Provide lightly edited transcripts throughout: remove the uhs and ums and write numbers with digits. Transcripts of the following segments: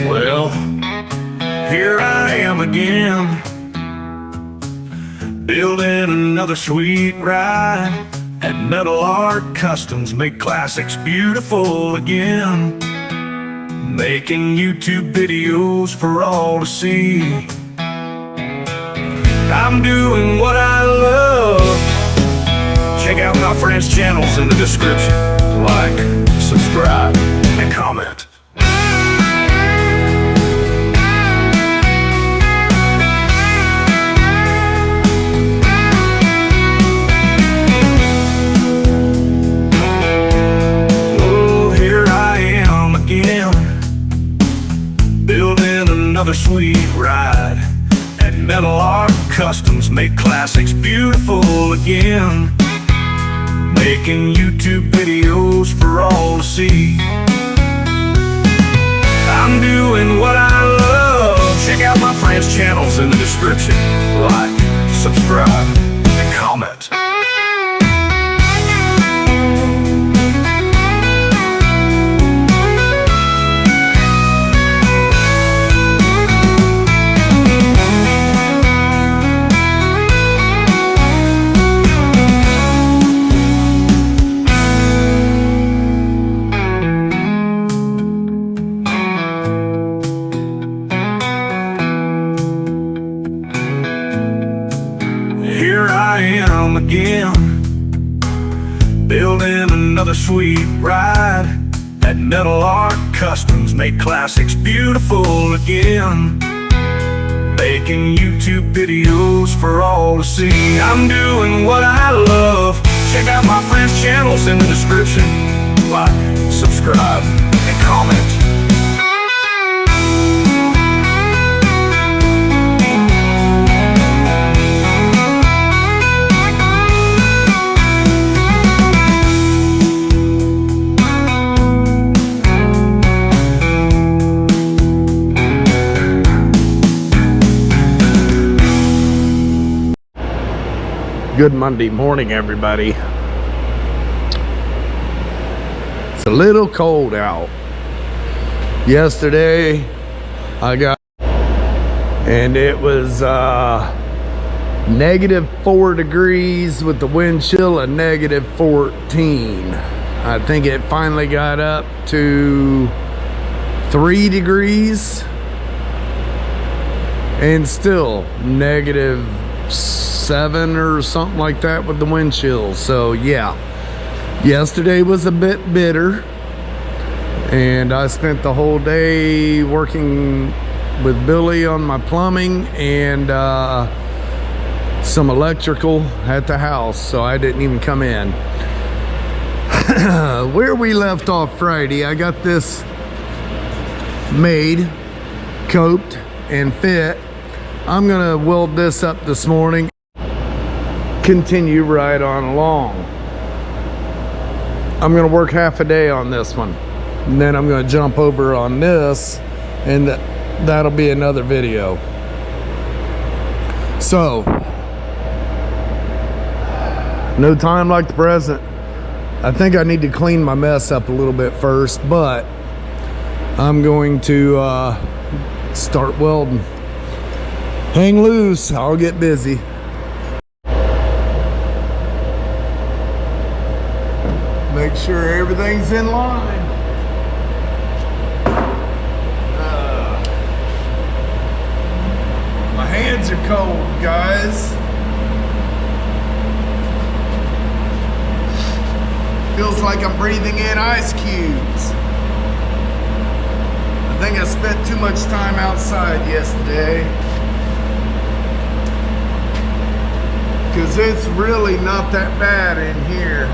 Well, here I am again, building another sweet ride. At Metal Art Customs, make classics beautiful again. Making YouTube videos for all to see. I'm doing what I love. Check out my friends' channels in the description. Like, subscribe, and comment. Another sweet ride. At Metal Art Customs, make classics beautiful again. Making YouTube videos for all to see. I'm doing what I love. Check out my friends' channels in the description. Like, subscribe, and comment. Again, building another sweet ride. At Metal Art Customs, make classics beautiful again. Making YouTube videos for all to see. I'm doing what I love. Check out my friends' channels in the description. Like, subscribe, and comment. Good Monday morning, everybody. It's a little cold out. Yesterday and it was -4 degrees with the wind chill of -14. I think it finally got up to 3 degrees and still -7 or something like that with the wind chill. So yeah, yesterday was a bit bitter, and I spent the whole day working with Billy on my plumbing and some electrical at the house, so I didn't even come in. Where we left off Friday, I got this made, coped, and fit. I'm gonna weld this up this morning, continue right on along. I'm gonna work half a day on this one, and then I'm gonna jump over on this, and that'll be another video. So, no time like the present. I think I need to clean my mess up a little bit first, but I'm going to start welding. Hang loose, I'll get busy. Make sure everything's in line. My hands are cold, guys. Feels like I'm breathing in ice cubes. I think I spent too much time outside yesterday, because it's really not that bad in here.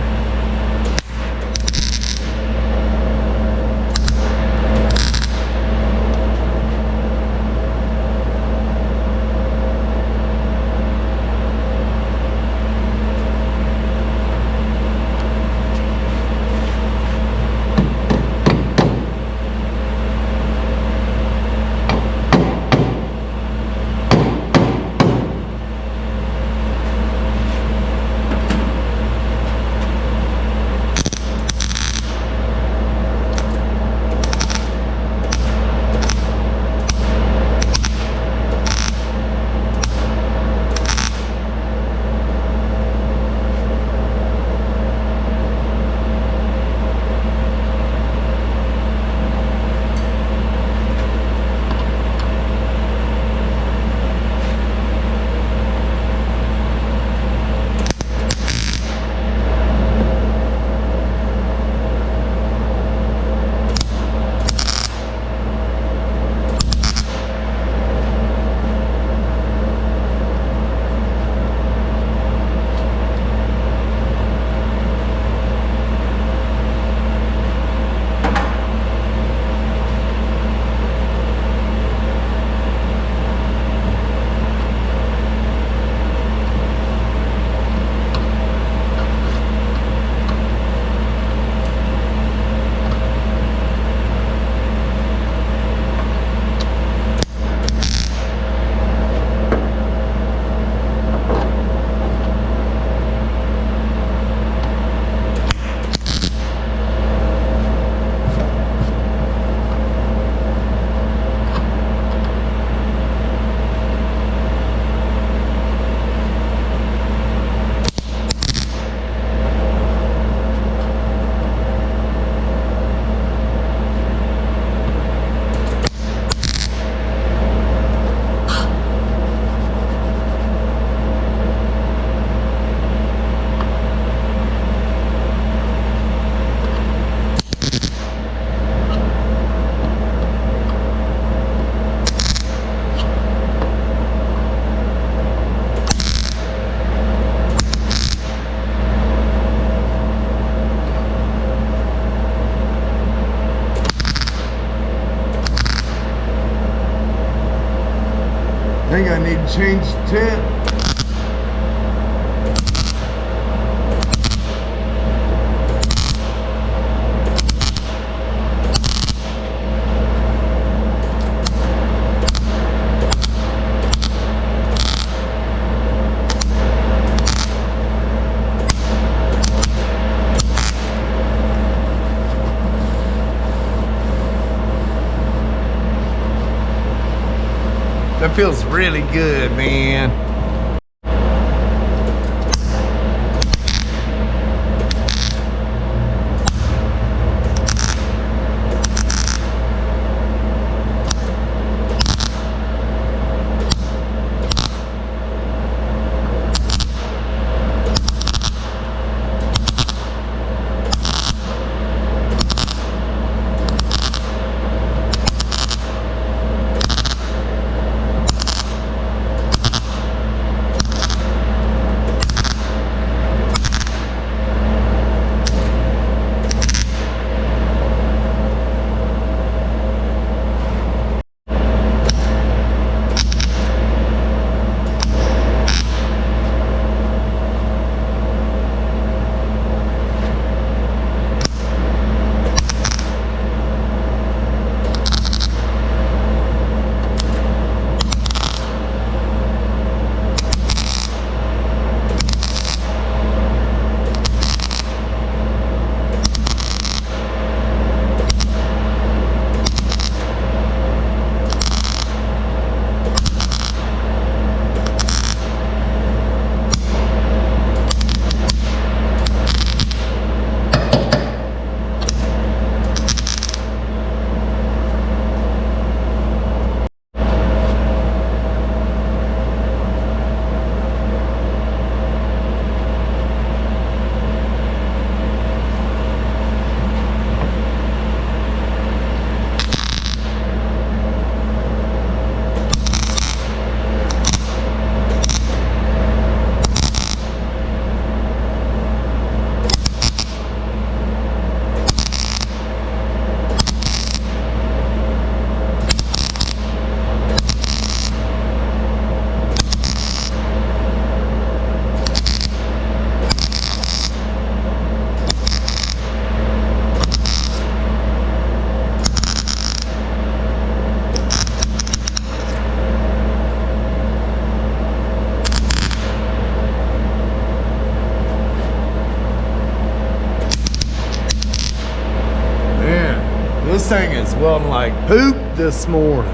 think I need to change the tip. That feels really good, man. This thing is welding like poop this morning.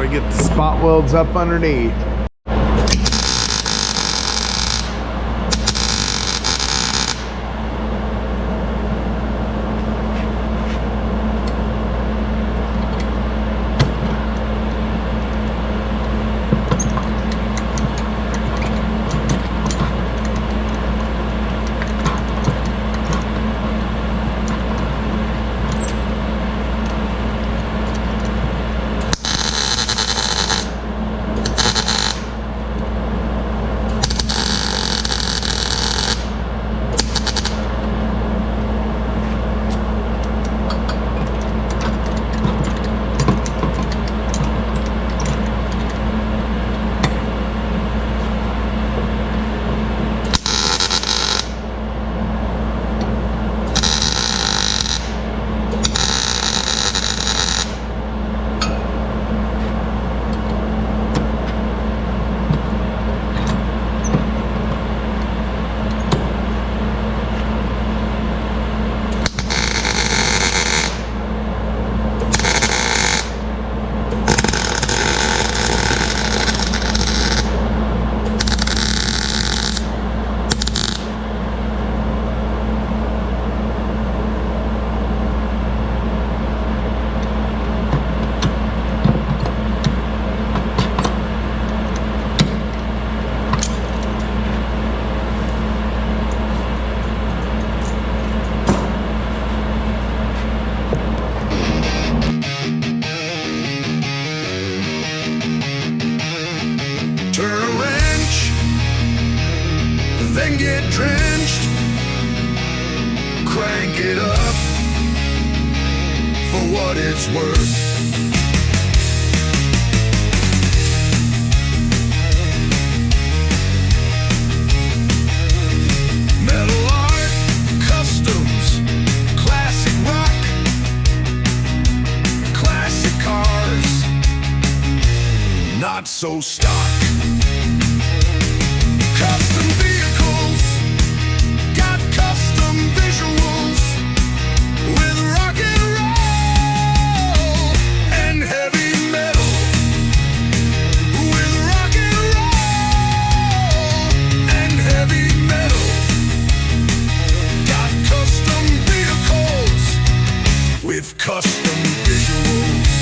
Get the spot welds up underneath. what it's worth. Metal art, customs, classic rock, classic cars, not so stock. Custom vehicles, got custom visuals, with rock and roll and heavy metal. With rock and roll and heavy metal. Got custom vehicles with custom visuals.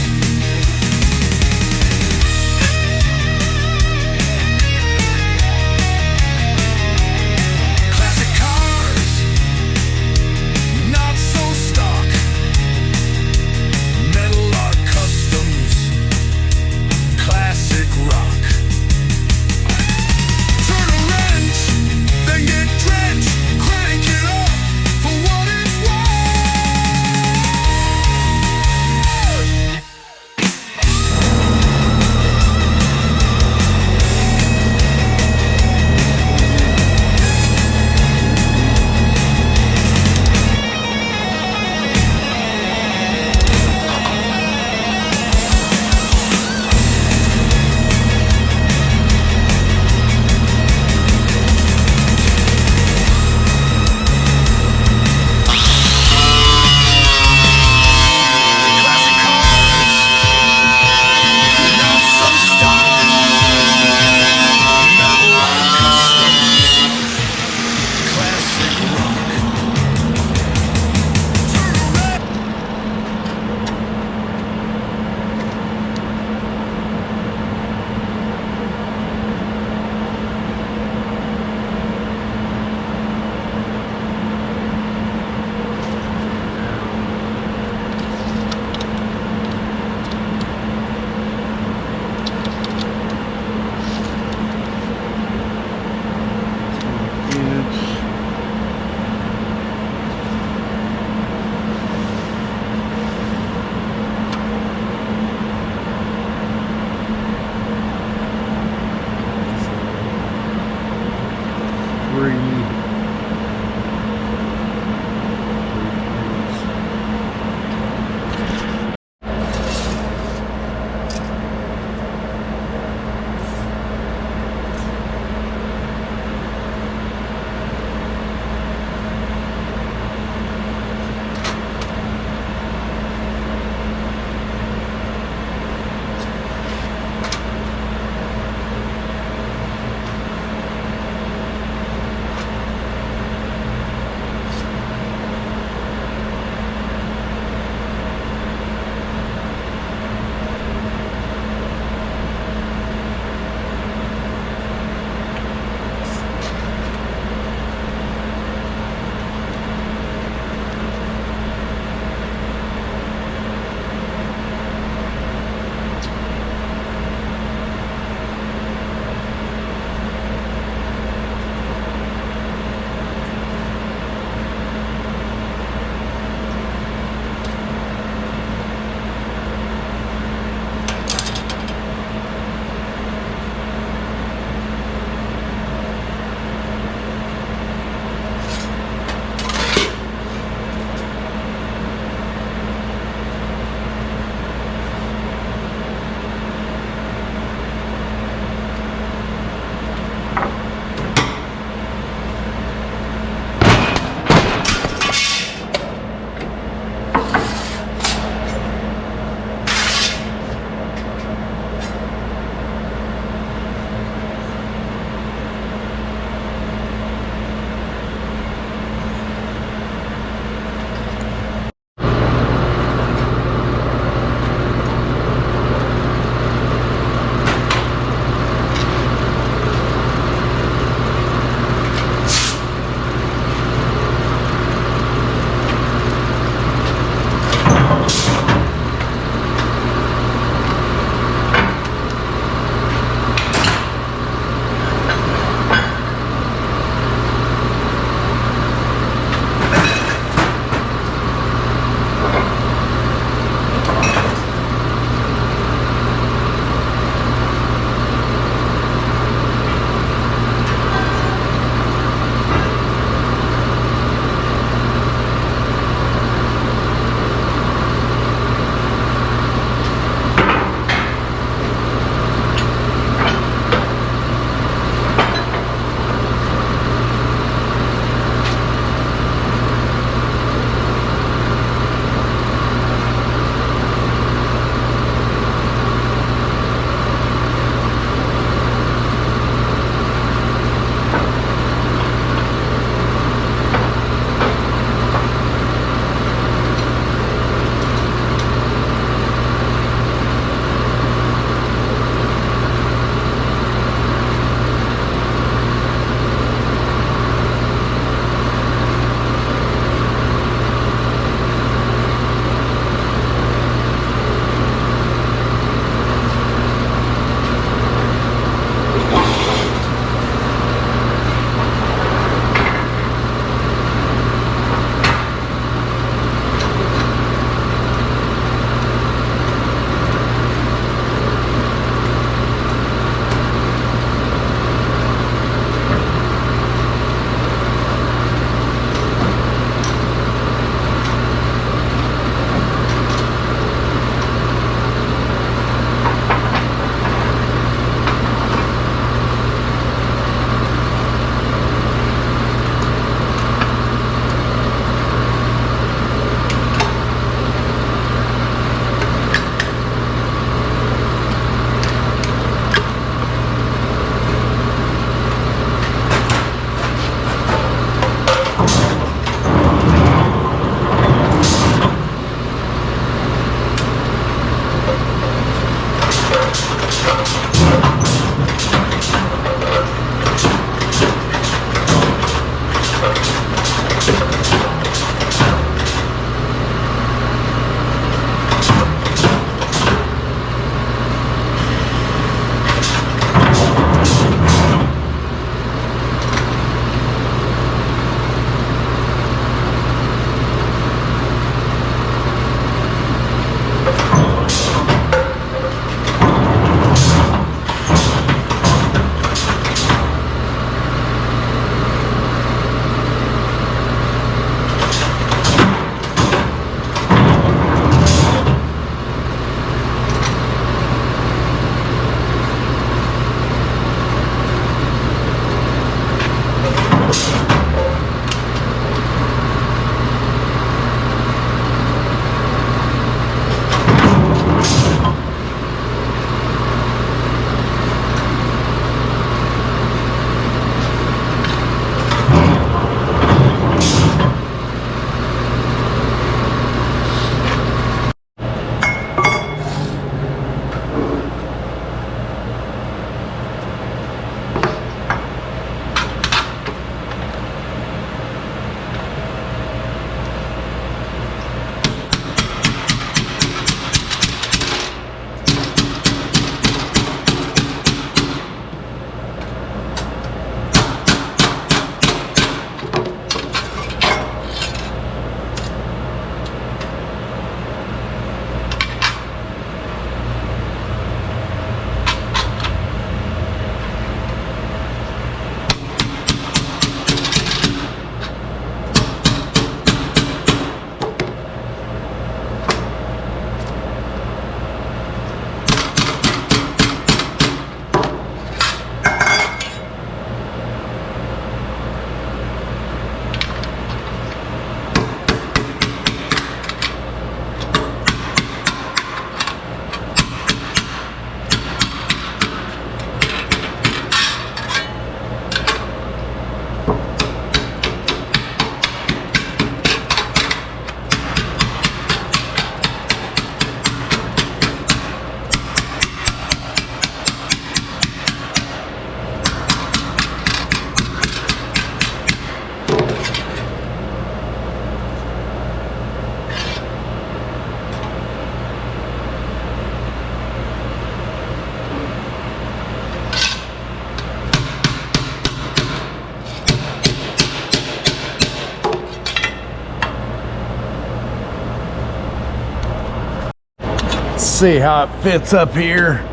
see how it fits up here.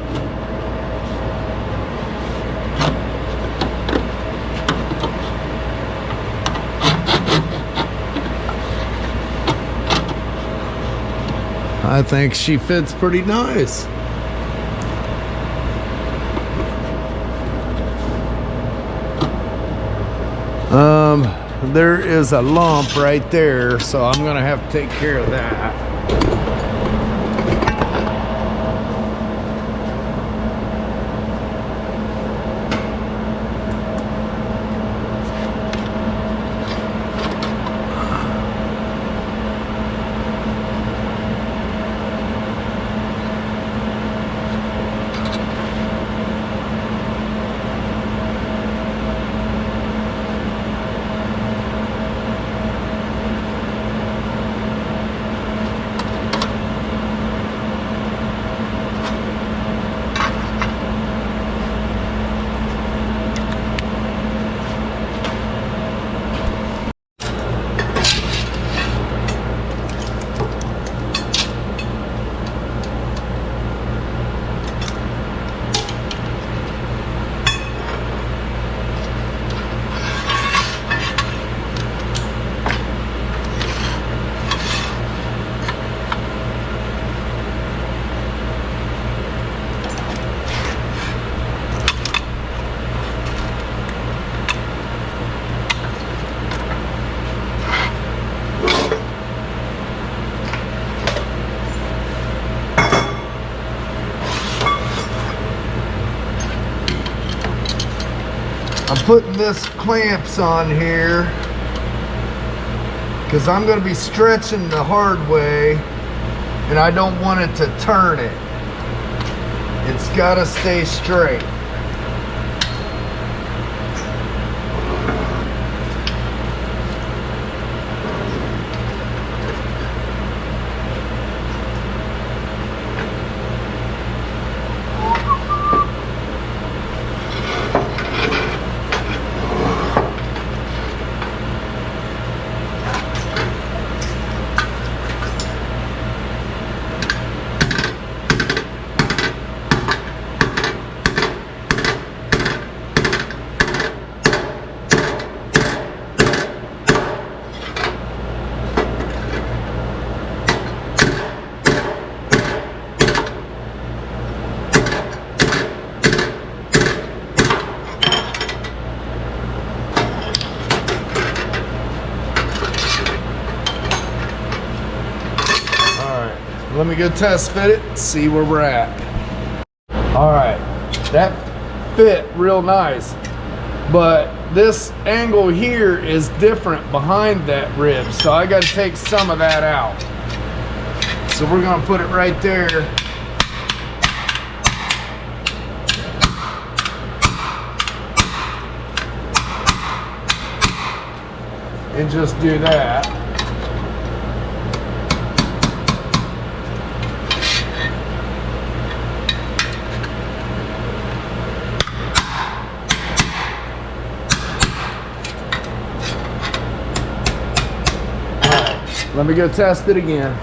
I think she fits pretty nice. There is a lump right there, so I'm gonna have to take care of that. I'm putting this clamps on here because I'm going to be stretching the hard way and I don't want it to turn it. It's got to stay straight. Let me go test fit it, see where we're at. All right, that fit real nice, but this angle here is different behind that rib, so I got to take some of that out. So we're gonna put it right there. And just do that. Let me go test it again.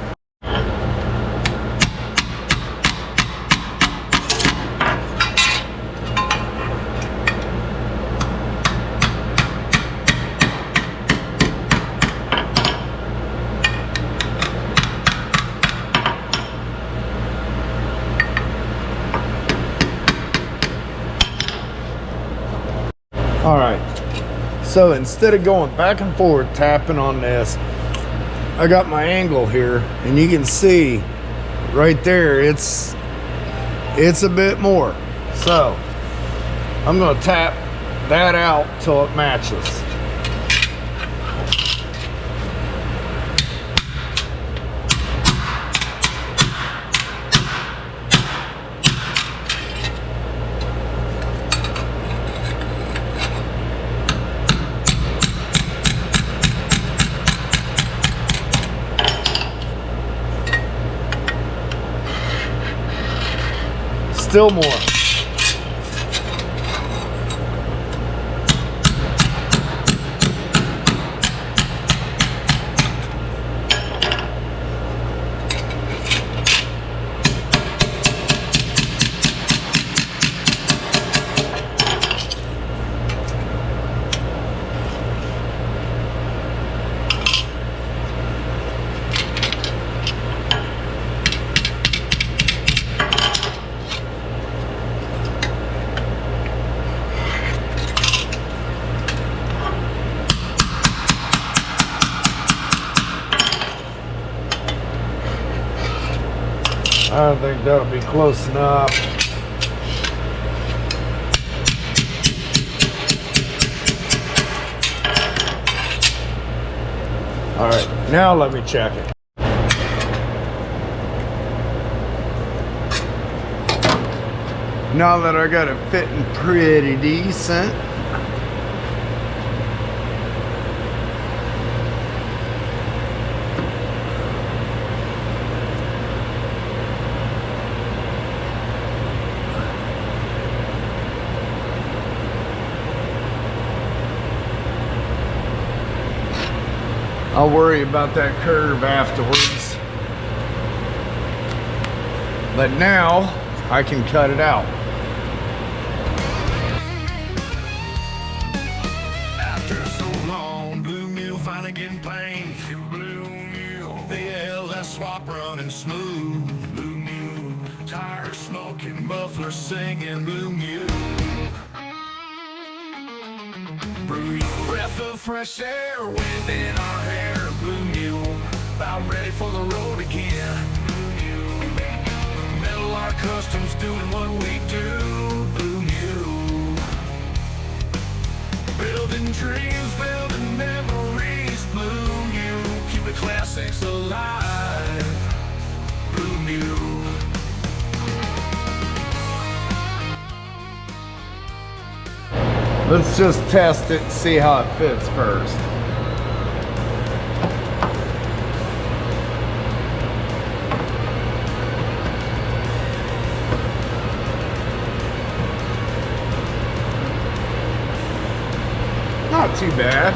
All right, so instead of going back and forth tapping on this, I got my angle here, and you can see right there it's a bit more. So I'm going to tap that out till it matches. Still more. I think that'll be close enough. All right, now let me check it. Now that I got it fitting pretty decent, I'll worry about that curve afterwards. But now I can cut it out. After so long, Blue Mule finally getting pain. Blue Mule, the LS swap running smooth. Blue Mule, tires smoking, muffler singing. Blue Mule, breath of fresh air, wind in our hair. Blue Mule, about ready for the road again. Blue Mule, Metal Art Customs doing what we do. Blue Mule, building dreams, building memories. Blue Mule, keep the classics alive. Blue Mule. Let's just test it and see how it fits first. Not too bad.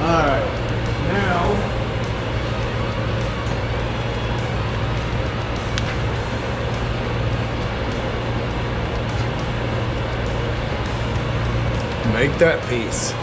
All right, now make that piece.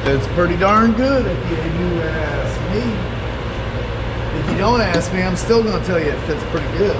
It's pretty darn good if you ask me. If you don't ask me, I'm still going to tell you it fits pretty good.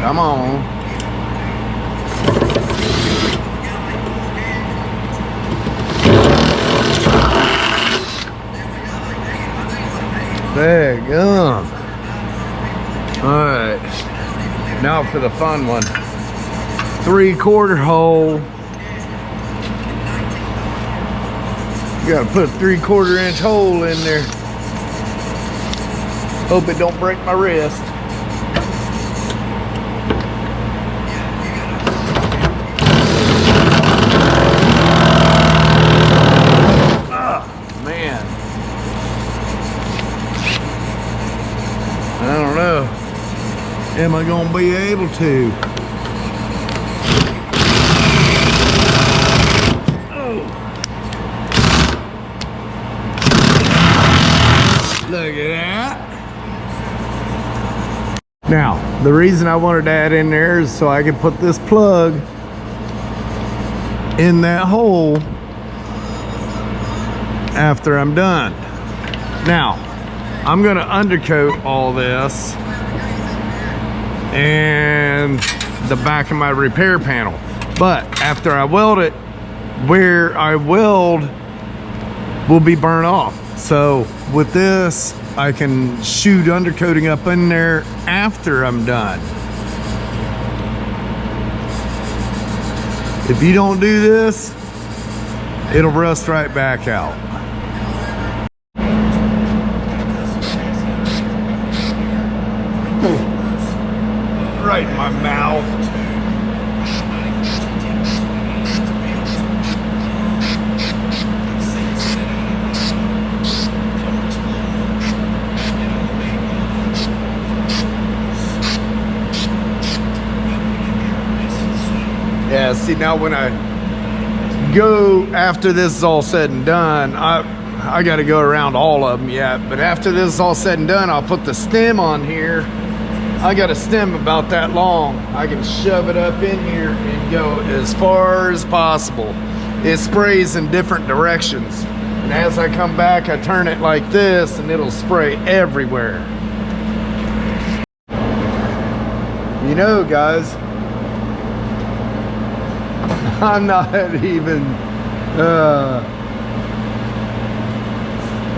Come on. There you go. All right. Now for the fun one. 3/4 hole. You gotta put a 3/4 inch hole in there. Hope it don't break my wrist. Oh, man. I don't know. Am I gonna be able to? Look at that. Now, the reason I wanted that in there is so I could put this plug in that hole after I'm done. Now, I'm gonna undercoat all this and the back of my repair panel. But after I weld it, where I weld will be burnt off. So with this, I can shoot undercoating up in there after I'm done. If you don't do this, it'll rust right back out. Right in my mouth. Yeah, see, now when I go, after this is all said and done, I got to go around all of them yet, but after this is all said and done, I'll put the stem on here. I got a stem about that long. I can shove it up in here and go as far as possible. It sprays in different directions. And as I come back, I turn it like this and it'll spray everywhere. You know, guys, I'm not even,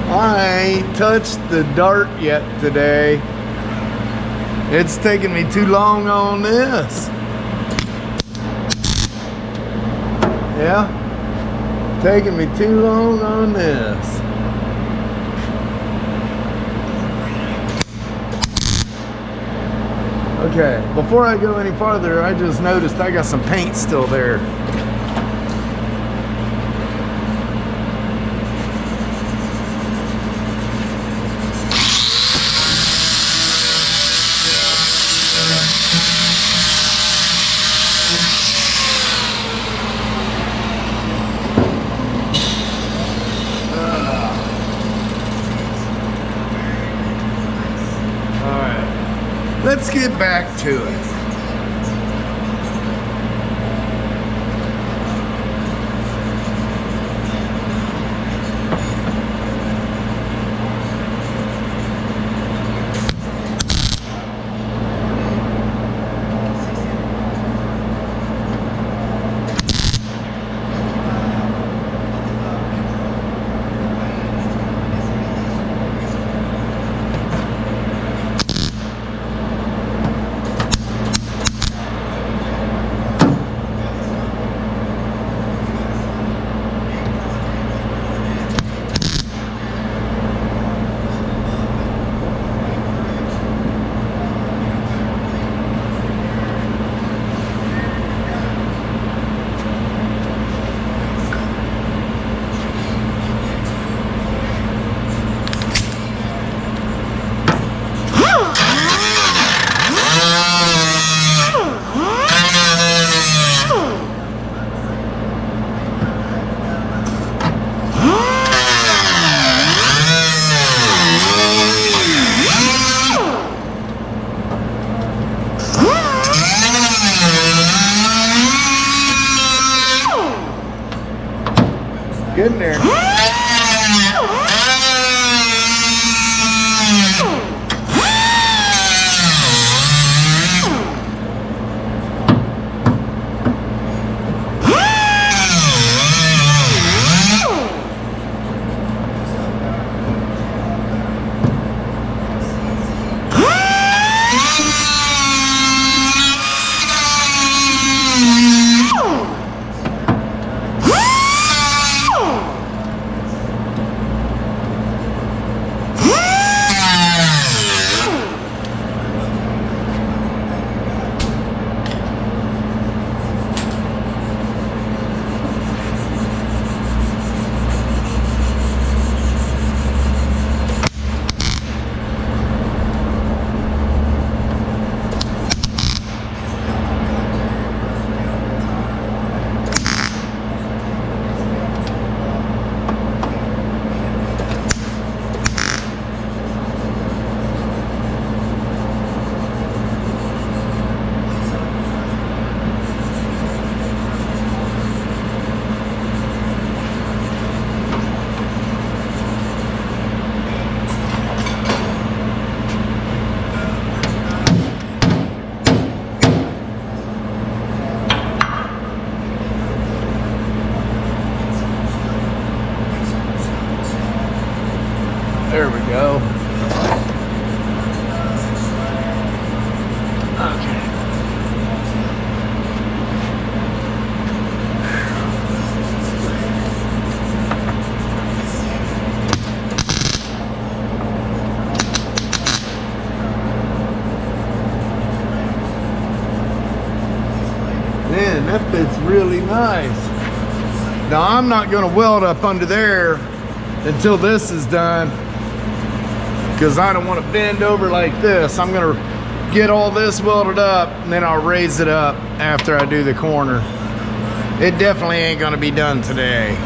I ain't touched the dart yet today. It's taking me too long on this. Yeah, taking me too long on this. Okay, before I go any farther, I just noticed I got some paint still there. Let's get back to it. There we go. Okay. Man, that fits really nice. Now I'm not going to weld up under there until this is done, because I don't want to bend over like this. I'm going to get all this welded up and then I'll raise it up after I do the corner. It definitely ain't going to be done today.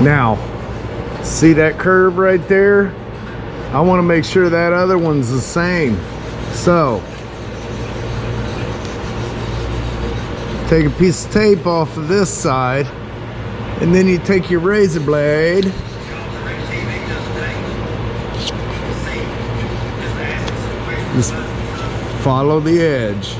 Now, see that curve right there? I want to make sure that other one's the same. So, take a piece of tape off of this side, and then you take your razor blade, just follow the edge.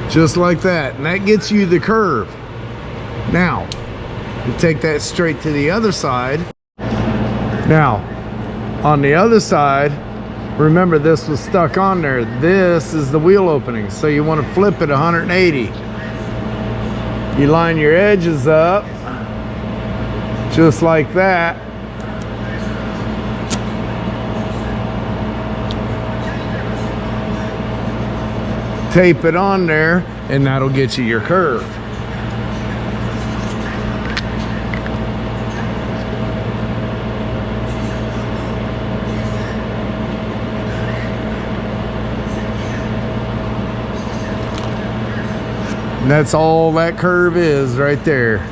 Just like that, and that gets you the curve. Now, you take that straight to the other side. Now, on the other side, remember this was stuck on there. This is the wheel opening, so you want to flip it 180. You line your edges up, just like that. Tape it on there, and that'll get you your curve. And that's all that curve is right there.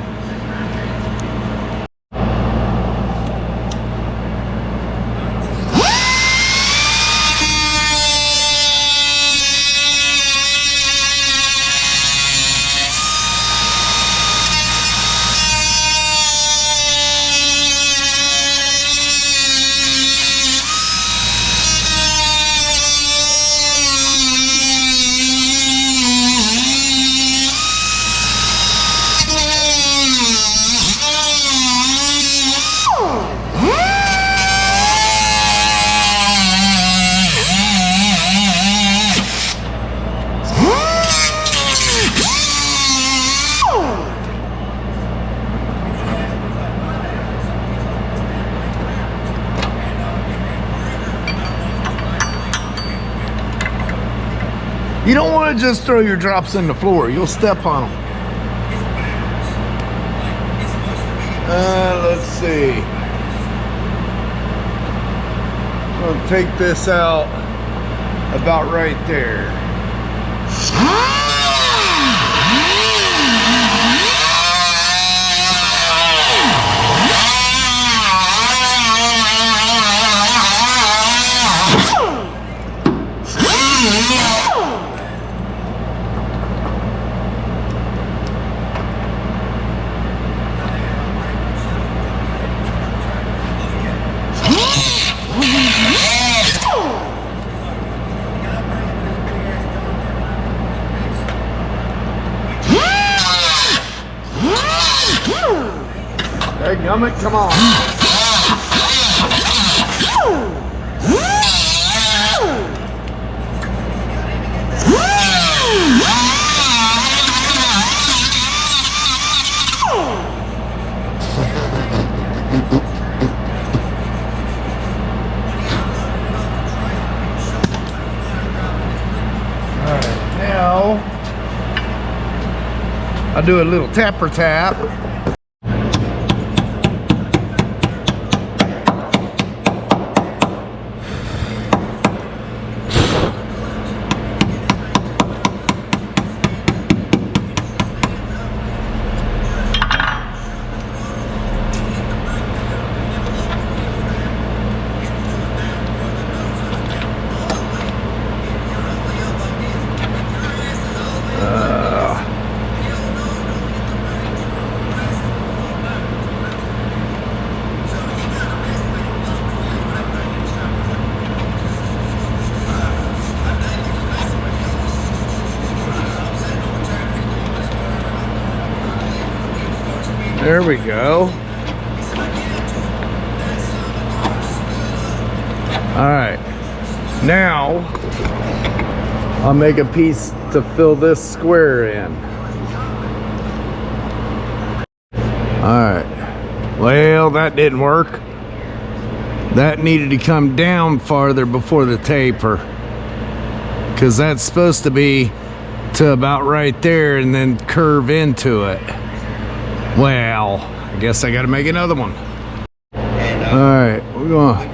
You don't want to just throw your drops in the floor. You'll step on them. Let's see. I'll take this out about right there. Hey, gummit, come on. All right, now I'll do a little tapper tap. There we go. All right, now I'll make a piece to fill this square in. All right, well, that didn't work. That needed to come down farther before the taper, because that's supposed to be to about right there and then curve into it. Well, I guess I gotta make another one. All right, we're gonna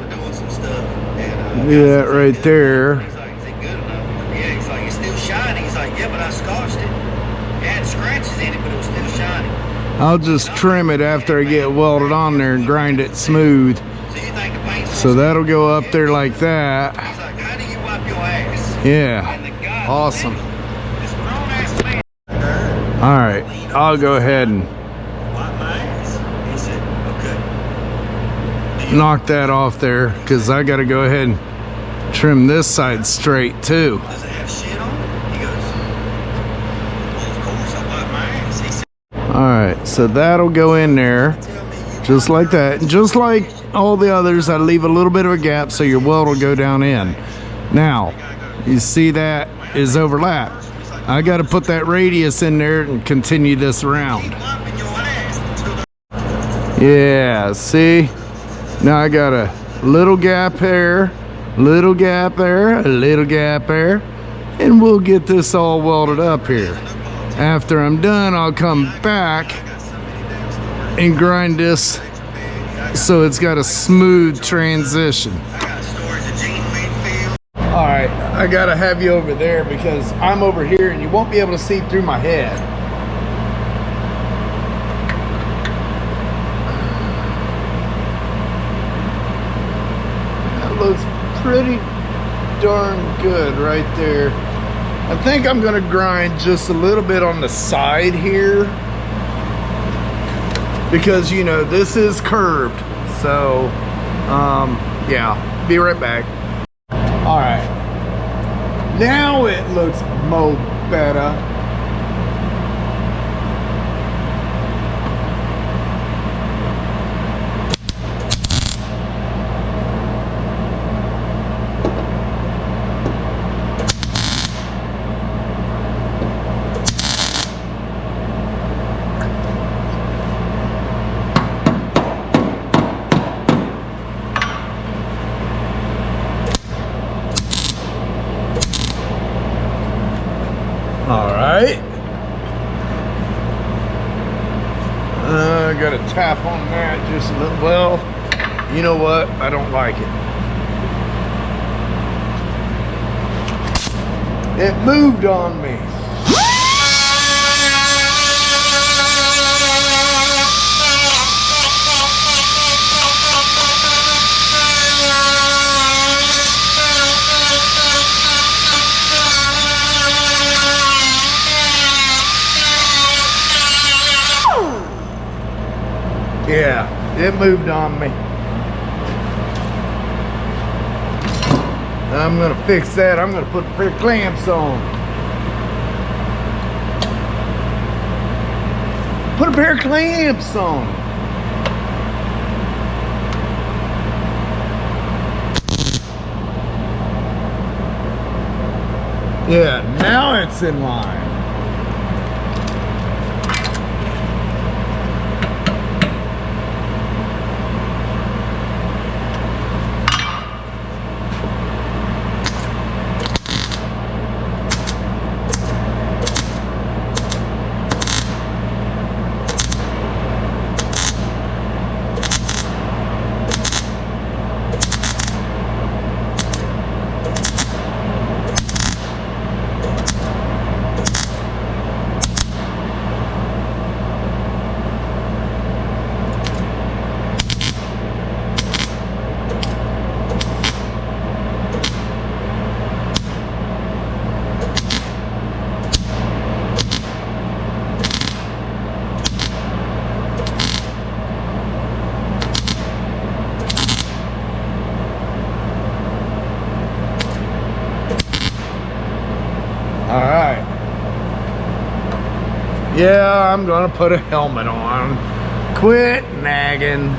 do that right there. He's like, is it good enough? Yeah, he's like, it's still shiny. He's like, yeah, but I scotched it. It had scratches in it, but it was still shiny. I'll just trim it after I get welded on there and grind it smooth. So you think the paint's So that'll go up there like that. He's like, how do you wipe your ass? Yeah, And the guy, awesome. this grown-ass man, All right, I'll go ahead and wipe my ass. He said, okay. knock that off there, because I got to go ahead and trim this side straight too. Does it have shit on it? He goes, well, of course, I wipe my ass. He said, All right, so that'll go in there tell me you just like that. And just like all the others, I leave a little bit of a gap so your weld will go down in. Now, you see that is overlapped. I got to put that radius in there and continue this around. wiping your ass until the Yeah, see? Now I got a little gap there, little gap there, a little gap there, and we'll get this all welded up here. After I'm done, I'll come back and grind this so it's got a smooth transition. I got storage of Gene Winfield. All right, I gotta have you over there because I'm over here and you won't be able to see through my head. That looks pretty darn good right there. I think I'm gonna grind just a little bit on the side here because, you know, this is curved. So, yeah, be right back. All right, now it looks mo better. All right. I got to tap on that just a little. Well, you know what? I don't like it. It moved on me. Yeah, it moved on me. I'm gonna fix that. I'm gonna put a pair of clamps on. Put a pair of clamps on. Yeah, now it's in line. I'm gonna put a helmet on. Quit nagging.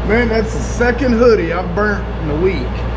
Man, that's the second hoodie I've burnt in a week.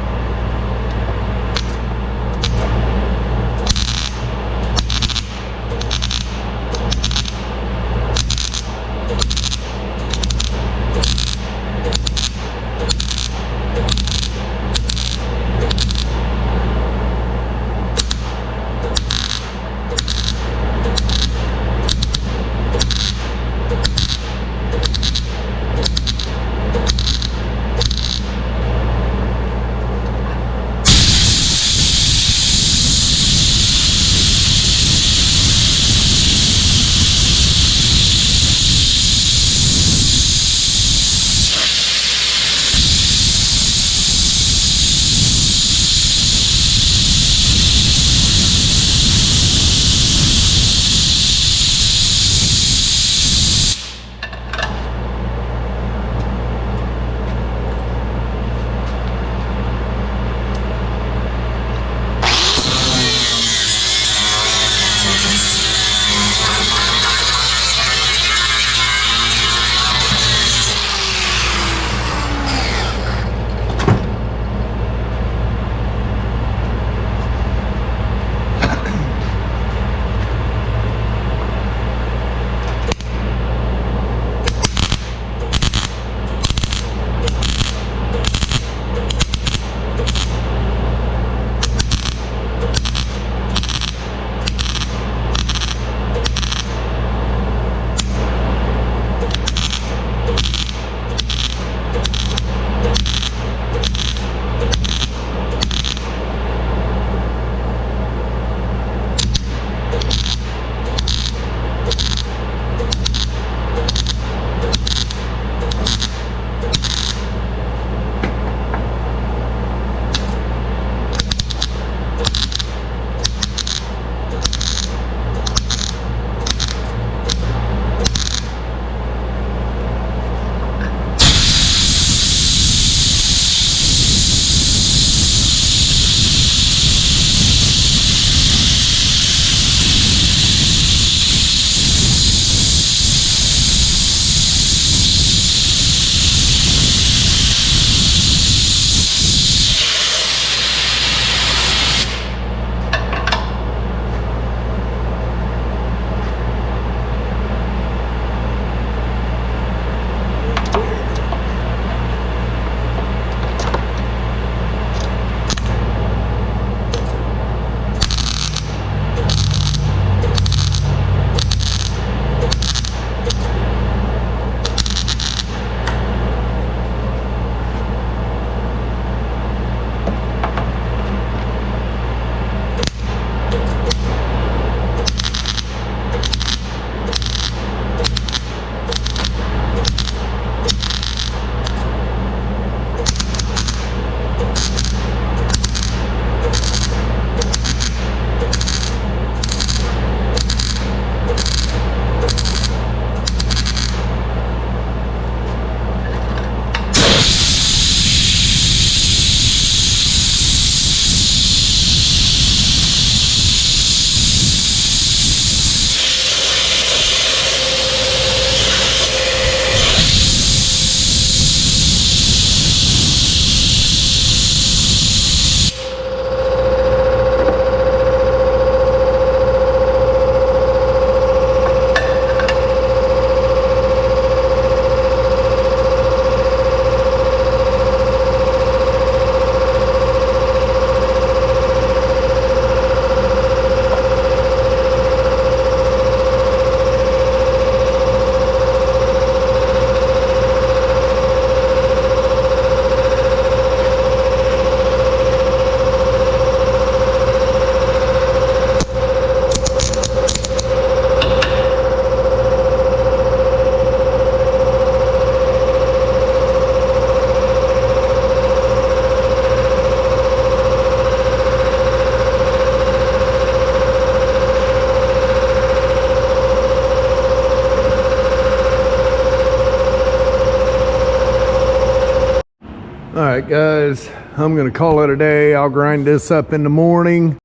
All right, guys, I'm gonna call it a day. I'll grind this up in the morning.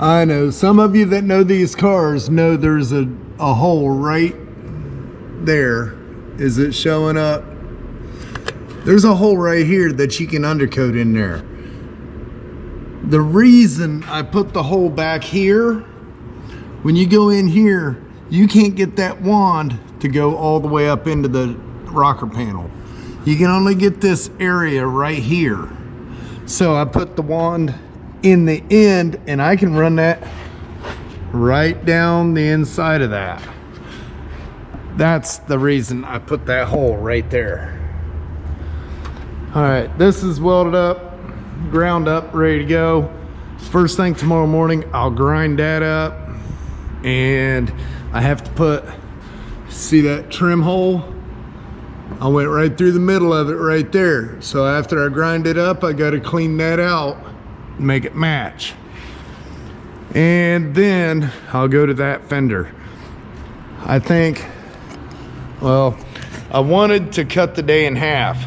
I know some of you that know these cars know there's a hole right there Is it showing up? There's a hole right here that you can undercoat in there. The reason I put the hole back here, when you go in here, you can't get that wand to go all the way up into the rocker panel. You can only get this area right here. So I put the wand in the end, and I can run that right down the inside of that. That's the reason I put that hole right there. All right, this is welded up, ground up, ready to go. First thing tomorrow morning, I'll grind that up, and I have to put, see that trim hole? I went right through the middle of it right there. So after I grind it up, I gotta clean that out, make it match. And then I'll go to that fender. I think, well, I wanted to cut the day in half.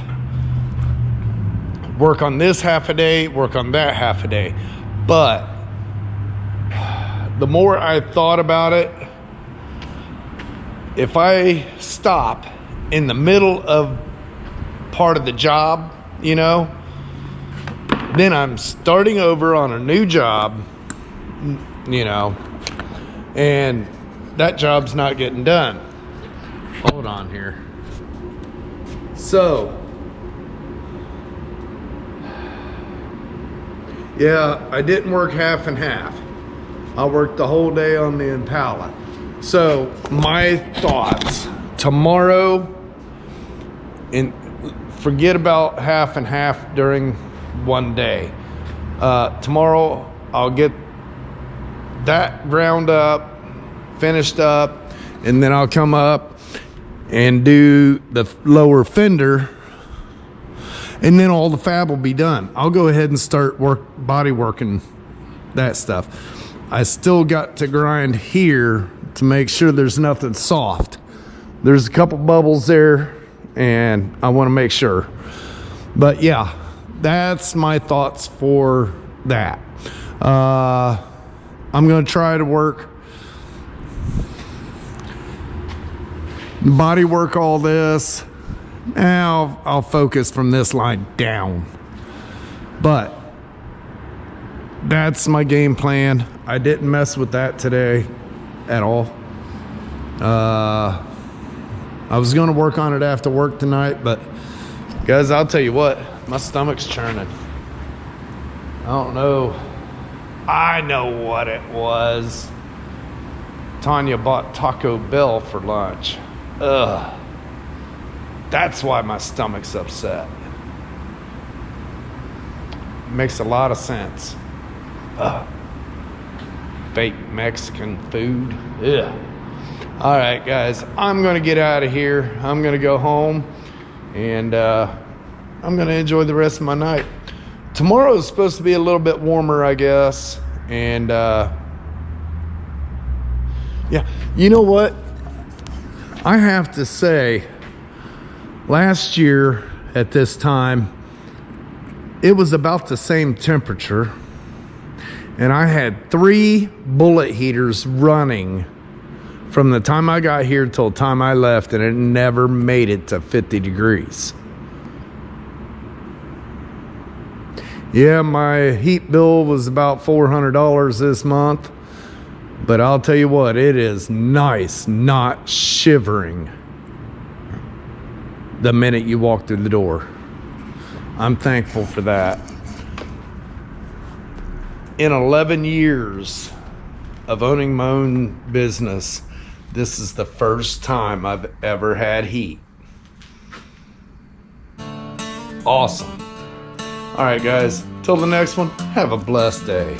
Work on this half a day, work on that half a day. But the more I thought about it, if I stop in the middle of part of the job, you know, then I'm starting over on a new job, you know, and that job's not getting done. Hold on here. So, yeah, I didn't work half and half. I worked the whole day on the Impala. So, my thoughts, tomorrow, and forget about half and half during one day. Tomorrow, I'll get that ground up, finished up, and then I'll come up and do the lower fender, and then all the fab will be done. I'll go ahead and start body working that stuff. I still got to grind here to make sure there's nothing soft. There's a couple bubbles there, and I want to make sure. But yeah, that's my thoughts for that. I'm going to try to work body work all this. Now I'll focus from this line down, but that's my game plan. I didn't mess with that today at all. I was going to work on it after work tonight, but guys, I'll tell you what, my stomach's churning. I don't know. I know what it was. Tanya bought Taco Bell for lunch. Ugh. That's why my stomach's upset. Makes a lot of sense. Ugh. Fake Mexican food. Ugh. All right, guys, I'm gonna get out of here. I'm gonna go home, and I'm gonna enjoy the rest of my night. Tomorrow is supposed to be a little bit warmer, I guess. And yeah, you know what? I have to say, last year at this time, it was about the same temperature, and I had 3 bullet heaters running from the time I got here till the time I left, and it never made it to 50 degrees. Yeah, my heat bill was about $400 this month, but I'll tell you what, it is nice not shivering the minute you walk through the door. I'm thankful for that. In 11 years of owning my own business, this is the first time I've ever had heat. Awesome. All right, guys, till the next one, have a blessed day.